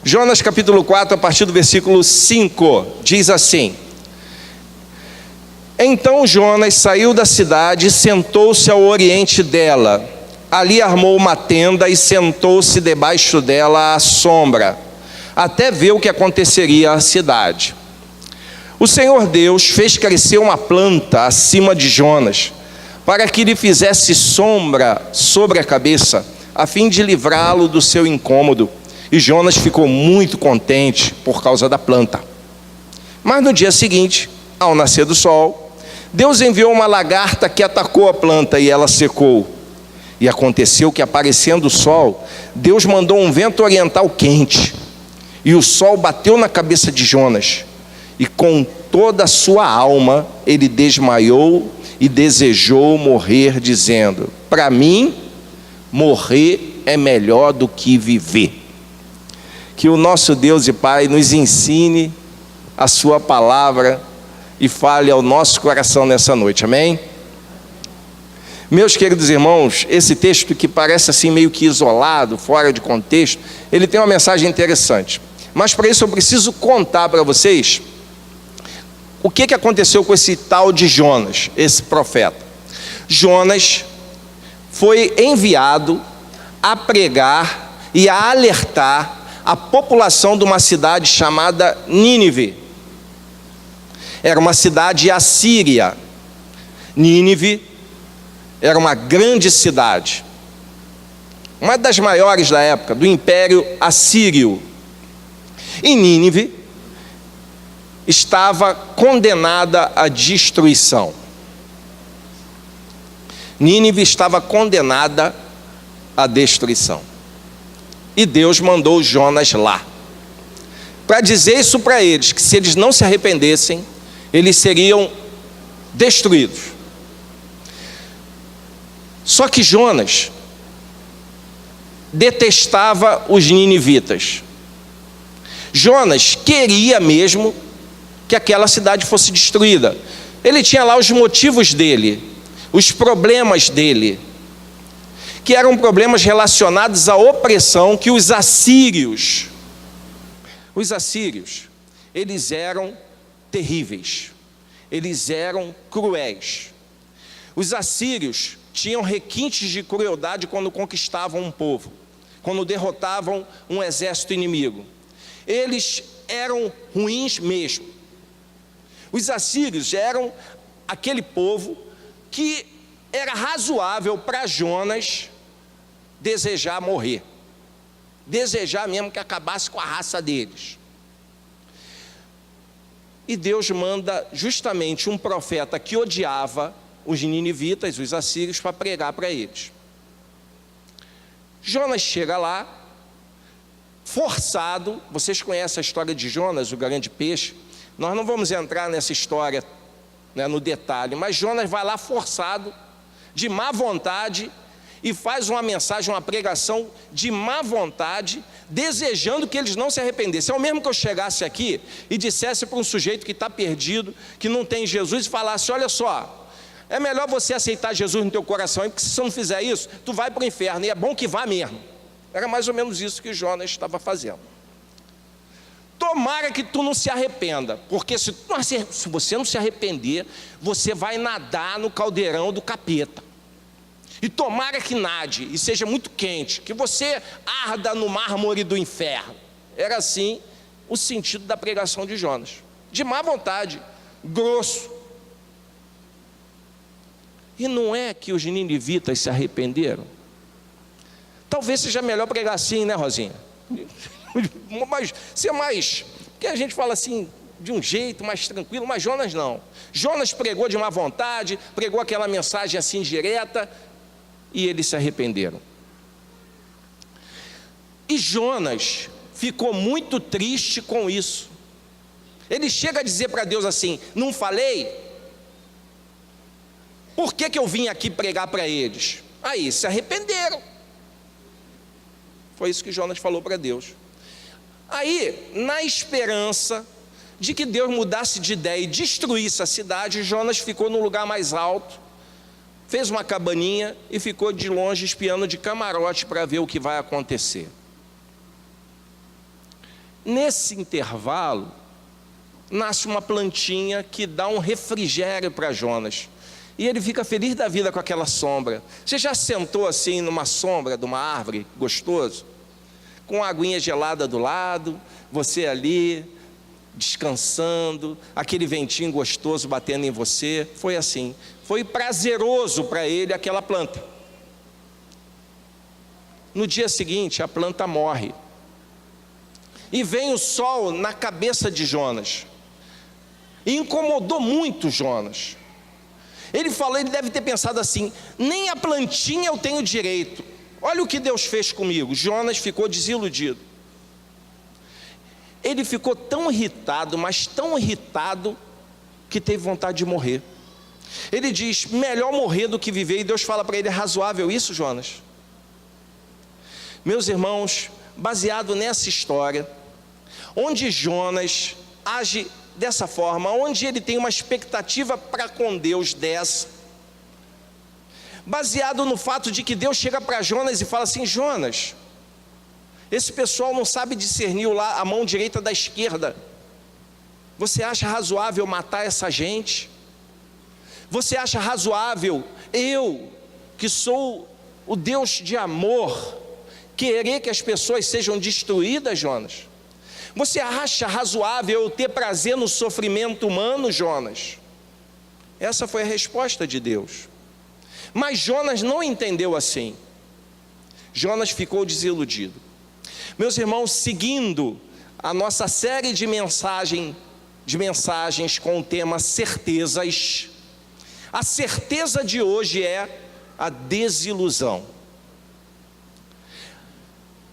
Jonas capítulo 4, a partir do versículo 5, diz assim: Então Jonas saiu da cidade e sentou-se ao oriente dela. Ali armou uma tenda e sentou-se debaixo dela à sombra, até ver o que aconteceria à cidade. O Senhor Deus fez crescer uma planta acima de Jonas, para que lhe fizesse sombra sobre a cabeça, a fim de livrá-lo do seu incômodo. E Jonas ficou muito contente por causa da planta. Mas no dia seguinte, ao nascer do sol, Deus enviou uma lagarta que atacou a planta e ela secou. E aconteceu que, aparecendo o sol, Deus mandou um vento oriental quente, e o sol bateu na cabeça de Jonas, e com toda a sua alma ele desmaiou e desejou morrer, dizendo: para mim, morrer é melhor do que viver. Que o nosso Deus e Pai nos ensine a sua palavra e fale ao nosso coração nessa noite, amém? Meus queridos irmãos, esse texto que parece assim meio que isolado, fora de contexto, ele tem uma mensagem interessante. Mas para isso eu preciso contar para vocês o que aconteceu com esse tal de Jonas, esse profeta. Jonas foi enviado a pregar e a alertar a população de uma cidade chamada Nínive. Era uma cidade assíria. Nínive era uma grande cidade, uma das maiores da época, do Império Assírio. E Nínive estava condenada à destruição. Nínive estava condenada à destruição. E Deus mandou Jonas lá, para dizer isso para eles, que se eles não se arrependessem, eles seriam destruídos. Só que Jonas detestava os ninivitas. Jonas queria mesmo que aquela cidade fosse destruída. Ele tinha lá os motivos dele, os problemas dele, que eram problemas relacionados à opressão que os assírios, eles eram terríveis, eles eram cruéis. Os assírios tinham requintes de crueldade quando conquistavam um povo, quando derrotavam um exército inimigo. Eles eram ruins mesmo. Os assírios eram aquele povo que era razoável para Jonas desejar morrer, desejar mesmo que acabasse com a raça deles. E Deus manda justamente um profeta que odiava os ninivitas, os assírios, para pregar para eles. Jonas chega lá, forçado. Vocês conhecem a história de Jonas, o grande peixe. Nós não vamos entrar nessa história, né, no detalhe, mas Jonas vai lá forçado, de má vontade, e faz uma mensagem, uma pregação de má vontade, desejando que eles não se arrependessem. É o mesmo que eu chegasse aqui e dissesse para um sujeito que está perdido, que não tem Jesus, e falasse: olha só, é melhor você aceitar Jesus no teu coração, porque se você não fizer isso, tu vai para o inferno, e é bom que vá mesmo. Era mais ou menos isso que Jonas estava fazendo. Tomara que tu não se arrependa, porque se você não se arrepender, você vai nadar no caldeirão do capeta. E tomara que nade, e seja muito quente, que você arda no mármore do inferno. Era assim o sentido da pregação de Jonas. De má vontade, grosso. E não é que os ninivitas se arrependeram? Talvez seja melhor pregar assim, né, Rosinha? Mas ser mais, porque a gente fala assim de um jeito mais tranquilo, mas Jonas não. Jonas pregou de má vontade, pregou aquela mensagem assim direta, e eles se arrependeram. E Jonas ficou muito triste com isso. Ele chega a dizer para Deus assim: não falei? Por que eu vim aqui pregar para eles? Aí se arrependeram. Foi isso que Jonas falou para Deus. Aí, na esperança de que Deus mudasse de ideia e destruísse a cidade, Jonas ficou no lugar mais alto, fez uma cabaninha e ficou de longe espiando de camarote para ver o que vai acontecer. Nesse intervalo, nasce uma plantinha que dá um refrigério para Jonas. E ele fica feliz da vida com aquela sombra. Você já sentou assim numa sombra de uma árvore, gostoso? Com a aguinha gelada do lado, você ali, descansando, aquele ventinho gostoso batendo em você. Foi assim, foi prazeroso para ele aquela planta. No dia seguinte, a planta morre. E vem o sol na cabeça de Jonas. E incomodou muito Jonas. Ele falou, ele deve ter pensado assim: nem a plantinha eu tenho direito. Olha o que Deus fez comigo. Jonas ficou desiludido. Ele ficou tão irritado, mas tão irritado, que teve vontade de morrer. Ele diz, melhor morrer do que viver. E Deus fala para ele, é razoável isso, Jonas? Meus irmãos, baseado nessa história, onde Jonas age dessa forma, onde ele tem uma expectativa para com Deus dessa, baseado no fato de que Deus chega para Jonas e fala assim: Jonas, esse pessoal não sabe discernir lá a mão direita da esquerda. Você acha razoável matar essa gente? Você acha razoável eu, que sou o Deus de amor, querer que as pessoas sejam destruídas, Jonas? Você acha razoável eu ter prazer no sofrimento humano, Jonas? Essa foi a resposta de Deus. Mas Jonas não entendeu assim. Jonas ficou desiludido. Meus irmãos, seguindo a nossa série de mensagens com o tema certezas, a certeza de hoje é a desilusão.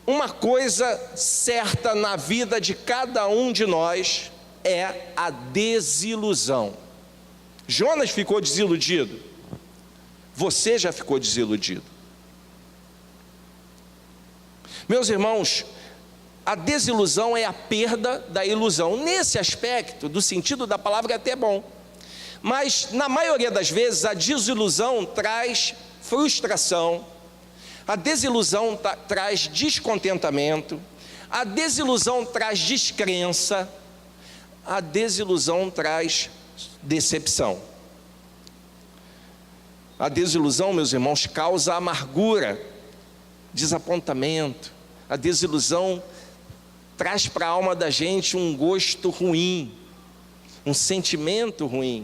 Uma coisa certa na vida de cada um de nós é a desilusão. Jonas ficou desiludido. Você já ficou desiludido. Meus irmãos, a desilusão é a perda da ilusão. Nesse aspecto, do sentido da palavra, é até bom. Mas, na maioria das vezes, a desilusão traz frustração. A desilusão traz descontentamento, a desilusão traz descrença, a desilusão traz decepção. A desilusão, meus irmãos, causa amargura, desapontamento. A desilusão traz para a alma da gente um gosto ruim, um sentimento ruim.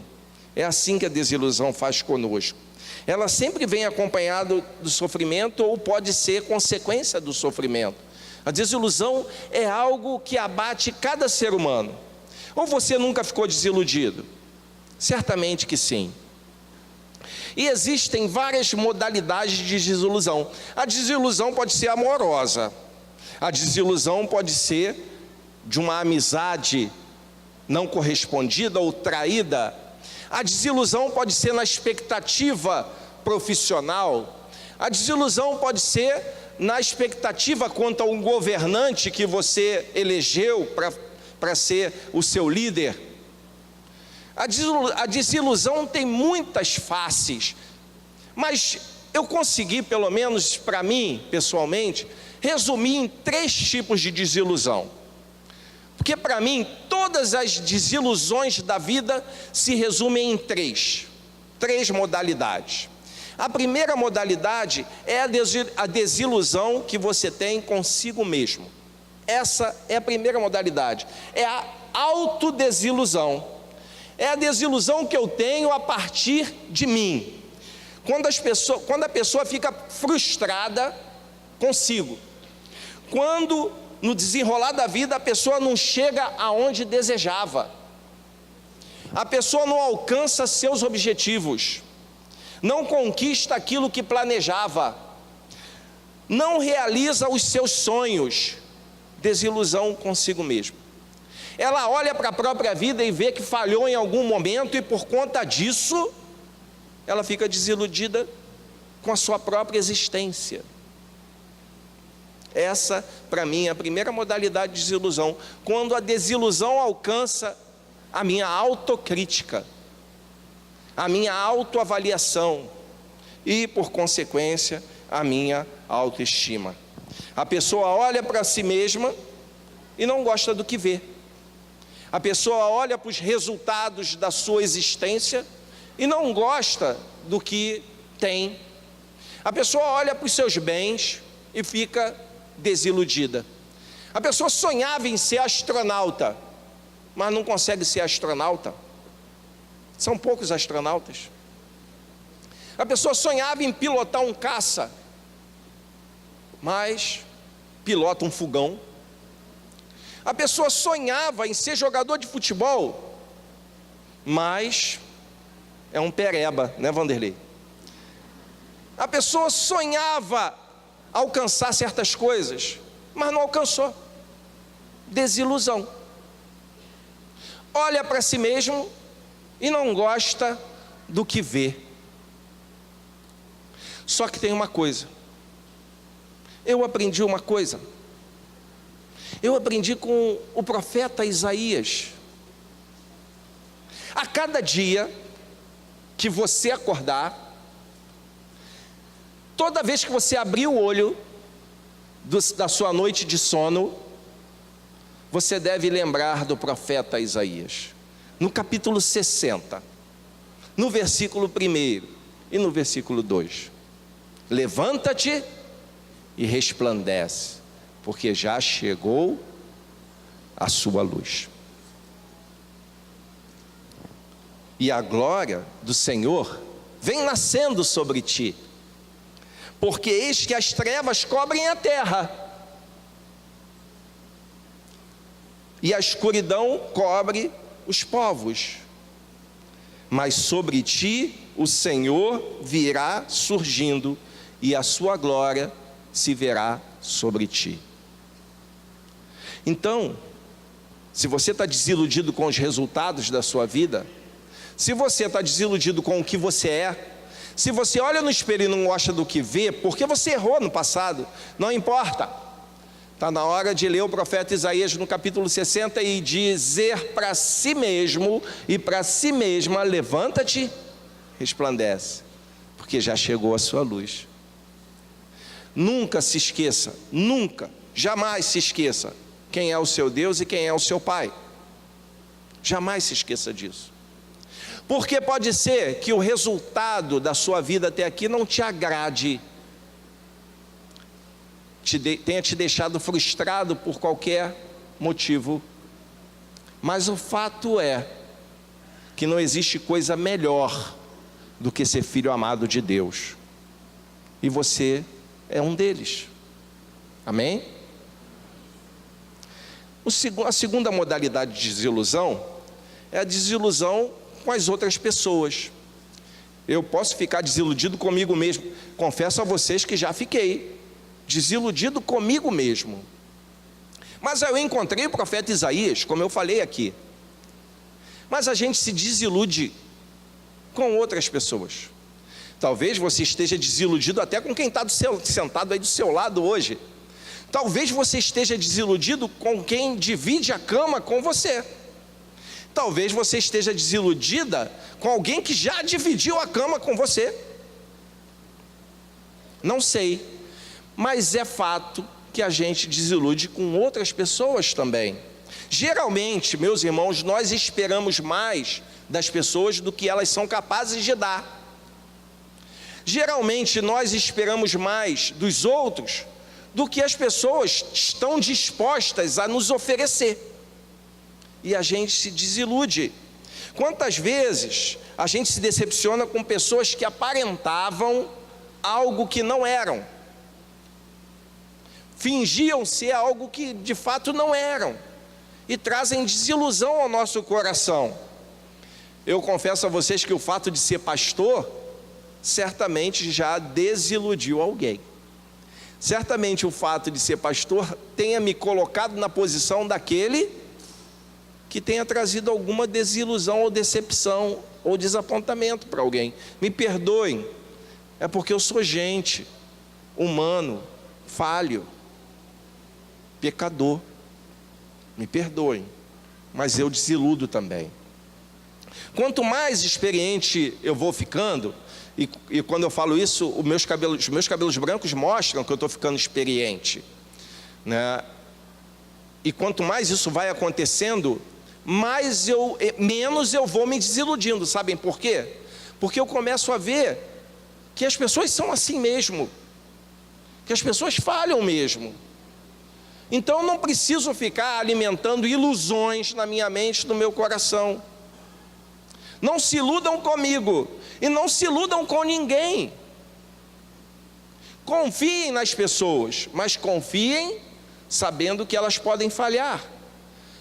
É assim que a desilusão faz conosco. Ela sempre vem acompanhada do sofrimento, ou pode ser consequência do sofrimento. A desilusão é algo que abate cada ser humano. Ou você nunca ficou desiludido? Certamente que sim. E existem várias modalidades de desilusão. A desilusão pode ser amorosa. A desilusão pode ser de uma amizade não correspondida ou traída. A desilusão pode ser na expectativa profissional. A desilusão pode ser na expectativa quanto a um governante que você elegeu para ser o seu líder. A desilusão tem muitas faces, mas eu consegui, pelo menos para mim, pessoalmente, resumir em 3 tipos de desilusão. Porque para mim, todas as desilusões da vida se resumem em 3 modalidades. A primeira modalidade é a desilusão que você tem consigo mesmo. Essa é a primeira modalidade. É a autodesilusão. É a desilusão que eu tenho a partir de mim. Quando a pessoa fica frustrada consigo. Quando no desenrolar da vida a pessoa não chega aonde desejava. A pessoa não alcança seus objetivos. Não conquista aquilo que planejava. Não realiza os seus sonhos. Desilusão consigo mesmo. Ela olha para a própria vida e vê que falhou em algum momento, e por conta disso ela fica desiludida com a sua própria existência. Essa, para mim, é a primeira modalidade de desilusão. Quando a desilusão alcança a minha autocrítica, a minha autoavaliação e, por consequência, a minha autoestima. A pessoa olha para si mesma e não gosta do que vê. A pessoa olha para os resultados da sua existência e não gosta do que tem. A pessoa olha para os seus bens e fica desiludida. A pessoa sonhava em ser astronauta, mas não consegue ser astronauta. São poucos astronautas. A pessoa sonhava em pilotar um caça, mas pilota um fogão. A pessoa sonhava em ser jogador de futebol, mas é um pereba, né, Vanderlei? A pessoa sonhava alcançar certas coisas, mas não alcançou. Desilusão. Olha para si mesmo e não gosta do que vê. Só que tem uma coisa. Eu aprendi uma coisa. Eu aprendi com o profeta Isaías. A cada dia que você acordar, toda vez que você abrir o olho da sua noite de sono, você deve lembrar do profeta Isaías. No capítulo 60, no versículo 1 e no versículo 2. Levanta-te e resplandece, porque já chegou a sua luz. E a glória do Senhor vem nascendo sobre ti, porque eis que as trevas cobrem a terra, e a escuridão cobre os povos, mas sobre ti o Senhor virá surgindo, e a sua glória se verá sobre ti. Então, se você está desiludido com os resultados da sua vida, se você está desiludido com o que você é, se você olha no espelho e não gosta do que vê, porque você errou no passado, não importa. Está na hora de ler o profeta Isaías no capítulo 60 e dizer para si mesmo e para si mesma: levanta-te, resplandece, porque já chegou a sua luz. Nunca se esqueça, nunca, jamais se esqueça quem é o seu Deus e quem é o seu Pai. Jamais se esqueça disso. Porque pode ser que o resultado da sua vida até aqui não te agrade, tenha te deixado frustrado por qualquer motivo. Mas o fato é que não existe coisa melhor do que ser filho amado de Deus. E você é um deles. Amém? A segunda modalidade de desilusão é a desilusão com as outras pessoas. Eu posso ficar desiludido comigo mesmo. Confesso a vocês que já fiquei desiludido comigo mesmo. Mas eu encontrei o profeta Isaías, como eu falei aqui. Mas a gente se desilude com outras pessoas. Talvez você esteja desiludido até com quem está sentado aí do seu lado hoje. Talvez você esteja desiludido com quem divide a cama com você. Talvez você esteja desiludida com alguém que já dividiu a cama com você. Não sei, mas é fato que a gente desilude com outras pessoas também. Geralmente, meus irmãos, nós esperamos mais das pessoas do que elas são capazes de dar. Geralmente nós esperamos mais dos outros do que as pessoas estão dispostas a nos oferecer. E a gente se desilude. Quantas vezes a gente se decepciona com pessoas que aparentavam algo que não eram, fingiam ser algo que de fato não eram, e trazem desilusão ao nosso coração. Eu confesso a vocês que o fato de ser pastor certamente já desiludiu alguém. Certamente o fato de ser pastor tenha me colocado na posição daquele que tenha trazido alguma desilusão ou decepção ou desapontamento para alguém. Me perdoem, é porque eu sou gente, humano, falho, pecador. Me perdoem, mas eu desiludo também. Quanto mais experiente eu vou ficando, e quando eu falo isso, os meus cabelos brancos mostram que eu estou ficando experiente, né? E quanto mais isso vai acontecendo, menos eu vou me desiludindo. Sabem por quê? Porque eu começo a ver que as pessoas são assim mesmo, que as pessoas falham mesmo. Então eu não preciso ficar alimentando ilusões na minha mente, no meu coração. Não se iludam comigo e não se iludam com ninguém. Confiem nas pessoas, mas confiem sabendo que elas podem falhar.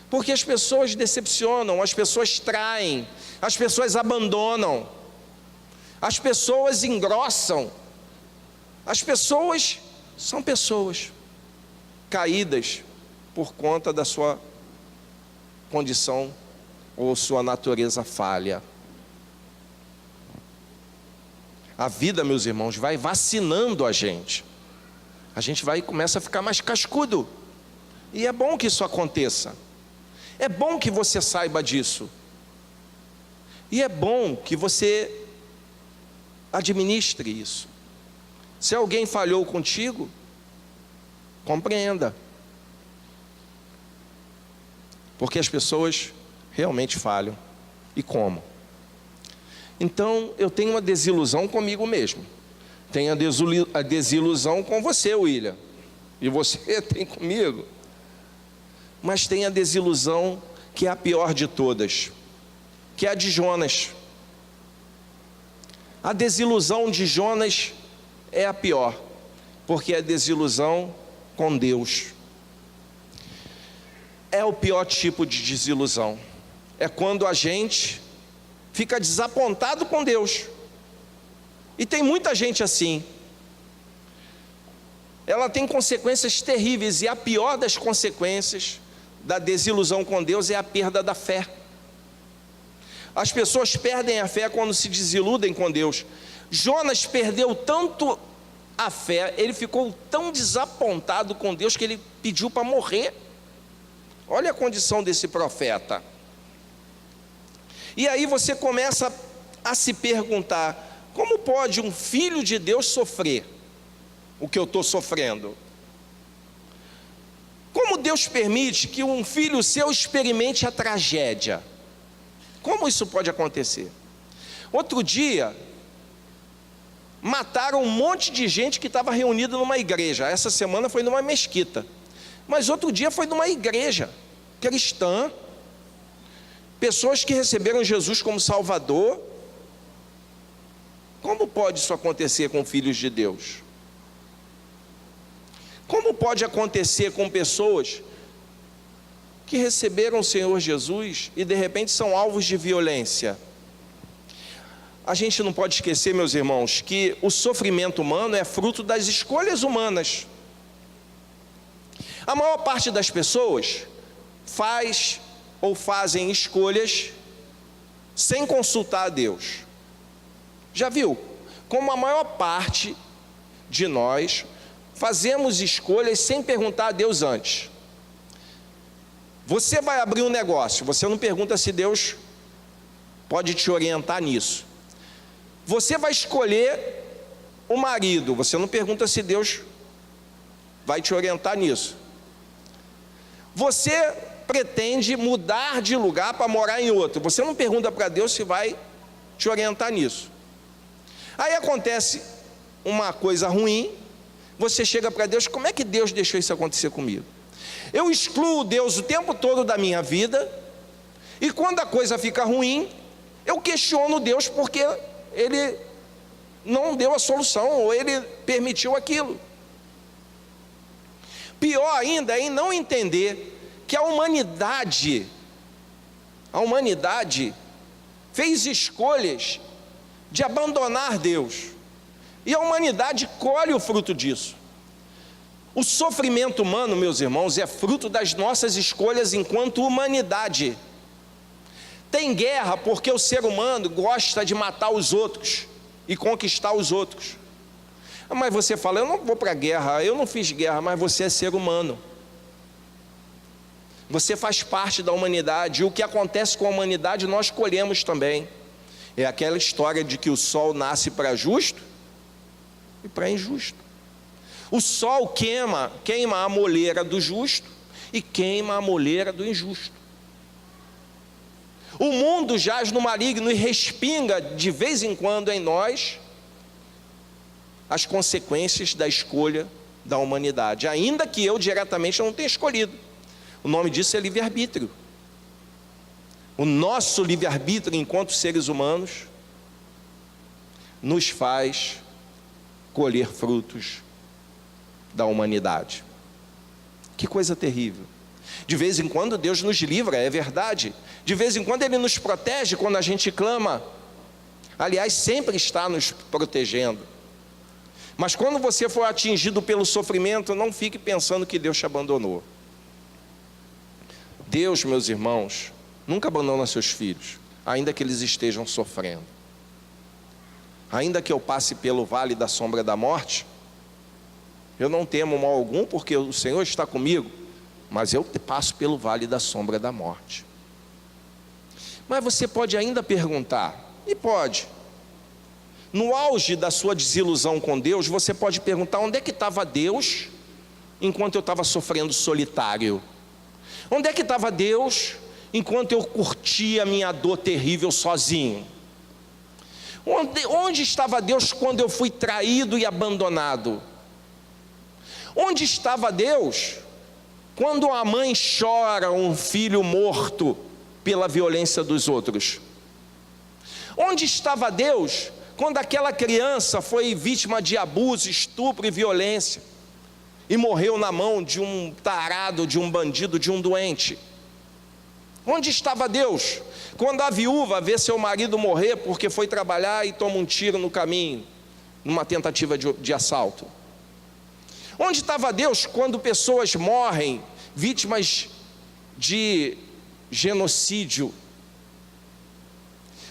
Porque as pessoas decepcionam, as pessoas traem, as pessoas abandonam, as pessoas engrossam. As pessoas são pessoas caídas por conta da sua condição ou sua natureza falha. A vida, meus irmãos, vai vacinando a gente. A gente vai e começa a ficar mais cascudo. E é bom que isso aconteça. É bom que você saiba disso. E é bom que você administre isso. Se alguém falhou contigo, compreenda. Porque as pessoas realmente falham. E como? Então eu tenho uma desilusão comigo mesmo. Tenho a desilusão com você, William. E você tem comigo. Mas tem a desilusão que é a pior de todas, que é a de Jonas. A desilusão de Jonas é a pior, porque é a desilusão com Deus. É o pior tipo de desilusão. É quando a gente fica desapontado com Deus. E tem muita gente assim. Ela tem consequências terríveis, e a pior das consequências da desilusão com Deus é a perda da fé. As pessoas perdem a fé quando se desiludem com Deus. Jonas perdeu tanto a fé, ele ficou tão desapontado com Deus que ele pediu para morrer. Olha a condição desse profeta. E aí você começa a se perguntar: como pode um filho de Deus sofrer o que eu estou sofrendo? Como Deus permite que um filho seu experimente a tragédia? Como isso pode acontecer? Outro dia, mataram um monte de gente que estava reunida numa igreja. Essa semana foi numa mesquita. Mas outro dia foi numa igreja cristã. Pessoas que receberam Jesus como Salvador. Como pode isso acontecer com filhos de Deus? Como pode acontecer com pessoas que receberam o Senhor Jesus e de repente são alvos de violência? A gente não pode esquecer, meus irmãos, que o sofrimento humano é fruto das escolhas humanas. A maior parte das pessoas faz ou fazem escolhas sem consultar a Deus. Já viu? Como a maior parte de nós fazemos escolhas sem perguntar a Deus antes. Você vai abrir um negócio, você não pergunta se Deus pode te orientar nisso. Você vai escolher o marido, você não pergunta se Deus vai te orientar nisso. Você pretende mudar de lugar para morar em outro, você não pergunta para Deus se vai te orientar nisso. Aí acontece uma coisa ruim, você chega para Deus: como é que Deus deixou isso acontecer comigo? Eu excluo Deus o tempo todo da minha vida, e quando a coisa fica ruim, eu questiono Deus porque Ele não deu a solução, ou Ele permitiu aquilo. Pior ainda é em não entender que a humanidade fez escolhas de abandonar Deus, e a humanidade colhe o fruto disso. O sofrimento humano, meus irmãos, é fruto das nossas escolhas enquanto humanidade. Tem guerra porque o ser humano gosta de matar os outros e conquistar os outros. Mas você fala: eu não vou para a guerra, eu não fiz guerra. Mas você é ser humano, você faz parte da humanidade, e o que acontece com a humanidade nós colhemos também. É aquela história de que o sol nasce para justo e para injusto. O sol queima a moleira do justo, e queima a moleira do injusto. O mundo jaz no maligno e respinga de vez em quando em nós as consequências da escolha da humanidade, ainda que eu diretamente não tenha escolhido. O nome disso é livre-arbítrio. O nosso livre-arbítrio enquanto seres humanos nos faz colher frutos da humanidade. Que coisa terrível. De vez em quando Deus nos livra, é verdade. De vez em quando Ele nos protege quando a gente clama. Aliás, sempre está nos protegendo. Mas quando você for atingido pelo sofrimento, não fique pensando que Deus te abandonou. Deus, meus irmãos, nunca abandona seus filhos, ainda que eles estejam sofrendo. Ainda que eu passe pelo vale da sombra da morte, eu não temo mal algum, porque o Senhor está comigo, mas eu passo pelo vale da sombra da morte. Mas você pode ainda perguntar, e pode, no auge da sua desilusão com Deus, você pode perguntar: onde é que estava Deus enquanto eu estava sofrendo solitário? Onde é que estava Deus enquanto eu curtia a minha dor terrível sozinho? Onde estava Deus quando eu fui traído e abandonado? Onde estava Deus quando a mãe chora um filho morto pela violência dos outros? Onde estava Deus quando aquela criança foi vítima de abuso, estupro e violência e morreu na mão de um tarado, de um bandido, de um doente? Onde estava Deus quando a viúva vê seu marido morrer porque foi trabalhar e toma um tiro no caminho, numa tentativa de assalto? Onde estava Deus quando pessoas morrem vítimas de genocídio?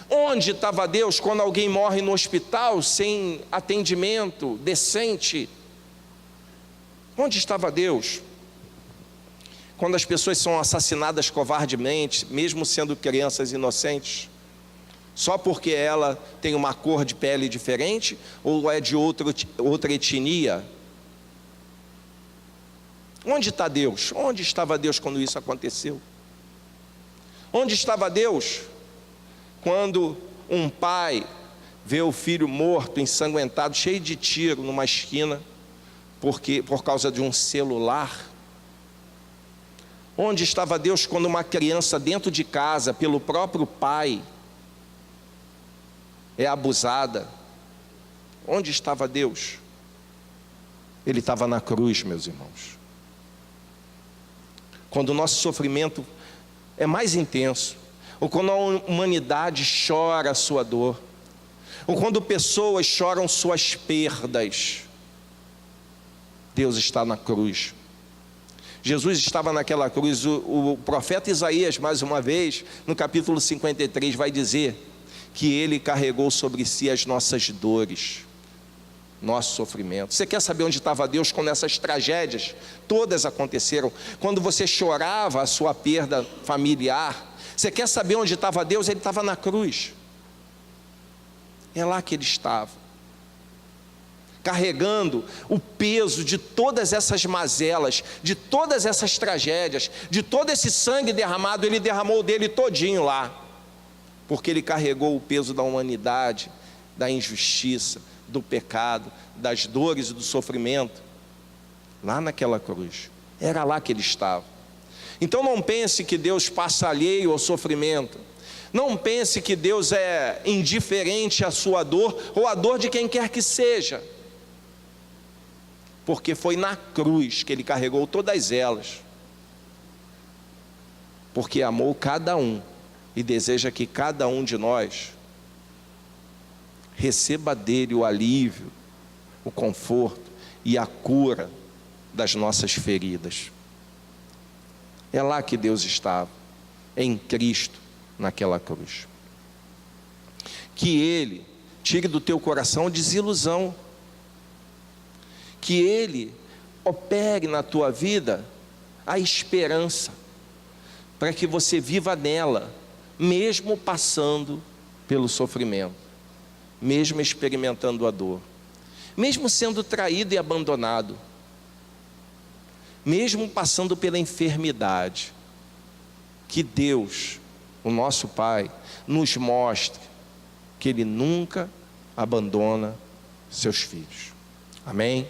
Onde estava Deus quando alguém morre no hospital sem atendimento decente? Onde estava Deus quando as pessoas são assassinadas covardemente, mesmo sendo crianças inocentes, só porque ela tem uma cor de pele diferente ou é de outra etnia? Onde está Deus? Onde estava Deus quando isso aconteceu? Onde estava Deus quando um pai vê o filho morto, ensanguentado, cheio de tiro numa esquina, por causa de um celular? Onde estava Deus quando uma criança dentro de casa, pelo próprio pai, é abusada? Onde estava Deus? Ele estava na cruz, meus irmãos. Quando o nosso sofrimento é mais intenso, ou quando a humanidade chora a sua dor, ou quando pessoas choram suas perdas, Deus está na cruz. Jesus estava naquela cruz. O profeta Isaías, mais uma vez, no capítulo 53, vai dizer que Ele carregou sobre si as nossas dores, nosso sofrimento. Você quer saber onde estava Deus quando essas tragédias todas aconteceram? Quando você chorava a sua perda familiar? Você quer saber onde estava Deus? Ele estava na cruz. É lá que Ele estava, carregando o peso de todas essas mazelas, de todas essas tragédias, de todo esse sangue derramado. Ele derramou dele todinho lá, porque Ele carregou o peso da humanidade, da injustiça, do pecado, das dores e do sofrimento, lá naquela cruz. Era lá que Ele estava. Então não pense que Deus passa alheio ao sofrimento. Não pense que Deus é indiferente à sua dor, ou à dor de quem quer que seja, porque foi na cruz que Ele carregou todas elas, porque amou cada um e deseja que cada um de nós receba dele o alívio, o conforto e a cura das nossas feridas. É lá que Deus estava, em Cristo, naquela cruz. Que Ele tire do teu coração desilusão, que Ele opere na tua vida a esperança, para que você viva nela, mesmo passando pelo sofrimento, mesmo experimentando a dor, mesmo sendo traído e abandonado, mesmo passando pela enfermidade, que Deus, o nosso Pai, nos mostre que Ele nunca abandona seus filhos. Amém?